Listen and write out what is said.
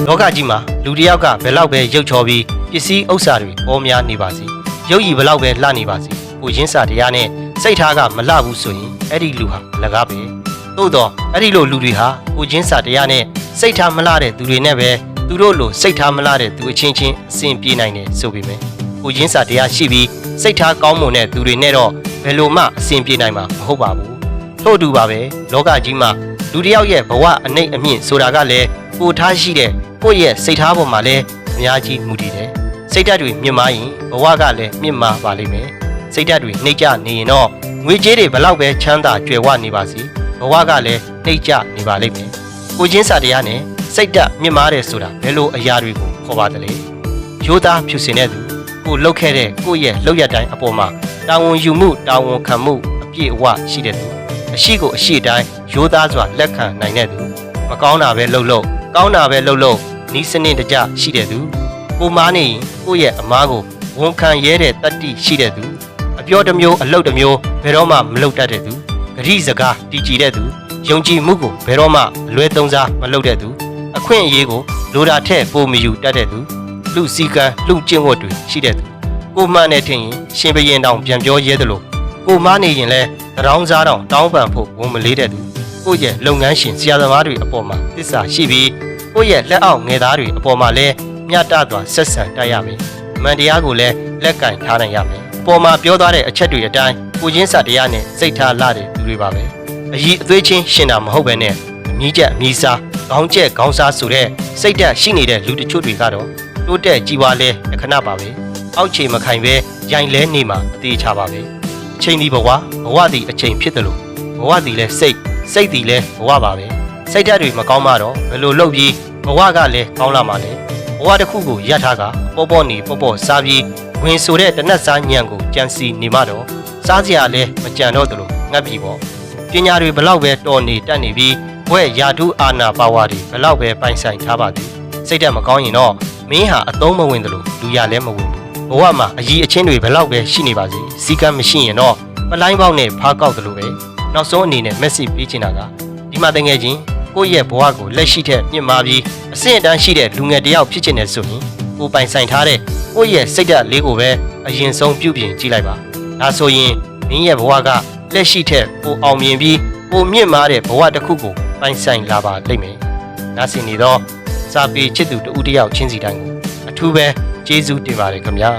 လောကကြီးမှာလူတစ်ယောက်ကဘယ်လောက်ပဲရုပ်ချော်ပြီးပစ္စည်းဥစ္စာတွေပေါ်များနေပါစေရုပ်ရည်ဘယ်လောက်ပဲလှနေပါစေကိုရင်းစာတရားနဲ့စိတ်ထားကမလှဘူးဆိုရင်အဲ့ဒီလူဟာအလကားပဲသို့တော့အဲ့ဒီလိုလူတွေဟာကိုရင်းစာတရားနဲ့စိတ်ထားမလှတဲ့သူတွေနဲ့ပဲသူတို့လိုစိတ်ထားမလှတဲ့သူအချင်းချင်းအစဉ်ပြေးနိုင်တယ်ဆိုပေမဲ့ကိုရင်းစာတရားရှိပြီးစိတ်ထားကောင်းမွန်တဲ့သူတွေနဲ့တော့ဘယ်လိုမှအစဉ်ပြေးနိုင်မှာမဟုတ်ပါဘူးထို့တူပါပဲလောကကြီးမှာလူတစ်ယောက်ရဲ့ဘဝအနှိမ့်အမြင့်ဆိုတာကလည်းကိုထားရှိတဲ့ကိုယ့်ရဲ့စိတ်ထားပေါ်မှာလည်းအများကြီးမူတည်တယ်စိတ်ဓာတ်တွေမြင့်မားရင်ဘဝကလည်းမြင့်မားပါလိမ့်မယ်စိတ်ဓာတ်တွေနှိမ့်ကျနေရင်တော့ငွေကြေးတွေဘလောက်ပဲချမ်းသာကြွယ်ဝနေပါစေဘဝကလည်းနှိမ့်ကျနေပါလိမ့်မယ်ကိုချင်းစာတရားနဲ့စိတ်ဓာတ်မြင့်မားတယ်ဆိုတာဘယ်လိုအရာတွေကိုခေါ်ပါသလဲရိုးသားဖြူစင်တဲ့သူကိုလှုပ်ခဲ့တဲ့ကိုယ့်ရဲ့လှုပ်ရတိုင်းအပေါ်မှာတာဝန်ယူမှုတာဝန်ခံမှုအပြည့်အဝရှိတဲ့သူအရှိကိုအရှိတိုင်းရိုးသားစွာလက်ခံနိုင်တဲ့သူမကောင်းတာပဲလှုပ်လို့ကောင်းတာပဲလှုပ်လို့နီးစနစ်တကျရှိတဲ့သူကိုမားနေရင်ကိုယ့်ရဲ့အမားကိုဝန်ခံရဲတဲ့တတ္တိရှိတဲ့သူအပြောတစ်မျိုးအလုပ်တစ်မျိုးဘယ်တော့မှမလုပ်တတ်တဲ့သူဂရိစကားတည်ကြည်တဲ့သူယုံကြည်မှုကိုဘယ်တော့မှအလွဲသုံးစားမလုပ်တဲ့သူအခွင့်အရေးကိုလိုတာထက်ပိုမယူတတ်တဲ့သူလူစည်းကမ်းလူကျင့်ဝတ်တွေရှိတဲ့သူကိုမှန်နေထင်ရင်ရှင်ဘရင်တောင်ပြန်ပြောရဲသလိုကိုမားနေရင်လဲတောင်းစားတောင်တောင်းပန်ဖို့ဝန်မလေးတဲ့သူကိုယ့်ရဲ့လုပ်ငန်းရှင်ဆရာသမားတွေအပေါ်မှာသစ္စာရှိပြီးကိုယ့်ရဲ့လက်အောက်ငယ်သားတွေအပေါ်မှာလည်းမျှတစွာဆက်ဆံတတ်ရမယ်။မှန်တရားကိုလည်းလက်ကင်ထားနိုင်ရမယ်။အပေါ်မှာပြောသွားတဲ့အချက်တွေအတိုင်းကိုချင်းစာတရားနဲ့စိတ်ထားလာတဲ့သူတွေပါပဲ။အည်အသွေးချင်းရှင်တာမဟုတ်ပဲနဲ့အမြင့်ကျက်အမြည်စားခေါင်းကျက်ခေါင်းစားဆိုတဲ့စိတ်ဓာတ်ရှိနေတဲ့လူတချို့တွေကတော့တိုးတက်ကြီးပွားလဲခဏပါပဲ။အောက်ခြေမခိုင်ပဲရိုင်လဲနေမှာအသေးချပါပဲ။အချိန်ဒီဘဝသည်အချိန်ဖြစ်တယ်လို့ဘဝသည်လည်းစိတ်သည်လည်းဘဝပါပဲ။စိတ်ဓာတ်တွေမကောင်းမှတော့ဘယ်လိုလုပ်ပြီးဘဝကလည်းကောင်းလာမှာလဲဘဝတစ်ခုကိုရထားကပေါ့နေပေါ့စားပြီးဝင်ဆိုတဲ့တနတ်စားညံကိုကြံစီနေမှတော့စားစရာလည်းမကြံတော့သလိုငတ်ပြီပေါ့ပညာတွေဘလောက်ပဲတော်နေတတ်နေပြီးဘွဲ့ယာထုအာနာပါဝါတွေဘလောက်ပဲပိုင်ဆိုင်ထားပါသည်စိတ်ဓာတ်မကောင်းရင်တော့မင်းဟာအသုံးမဝင်သလိုလူရလည်းမဝင်ဘူးဘဝမှာအကြီးအချင်းတွေဘလောက်ပဲရှိနေပါစေစီကံမရှိရင်တော့ပလိုင်းပေါက်နဲ့ဖားကောက်သလိုပဲနောက်ဆုံးအနေနဲ့မက်ဆေ့ပေးချင်တာကဒီမှာတကယ်ချင်းကိုယ့်ရဲ့ဘဝကိုလက်ရှိထက်မြင့်မားပြီးအဆင့်အတန်းရှိတဲ့လူငယ်တယောက်ဖြစ်ချင်တယ်ဆိုရင်ကိုပိုင်ဆိုင်ထားတဲ့ကိုယ့်ရဲ့စိတ်ဓာတ်လေးကိုပဲအရင်ဆုံးပြုပြင်ကြည့်လိုက်ပါဒါဆိုရင်မင်းရဲ့ဘဝကလက်ရှိထက်ပိုအောင်မြင်ပြီးပိုမြင့်မားတဲ့ဘဝတစ်ခုကိုပိုင်ဆိုင်လာပါလိမ့်မယ်ဒါစင်နေတော့စာပေချစ်သူတဦးတယောက်ချင်းစီတိုင်းကိုအထူးပဲကျေးဇူးတင်ပါတယ်ခင်ဗျာ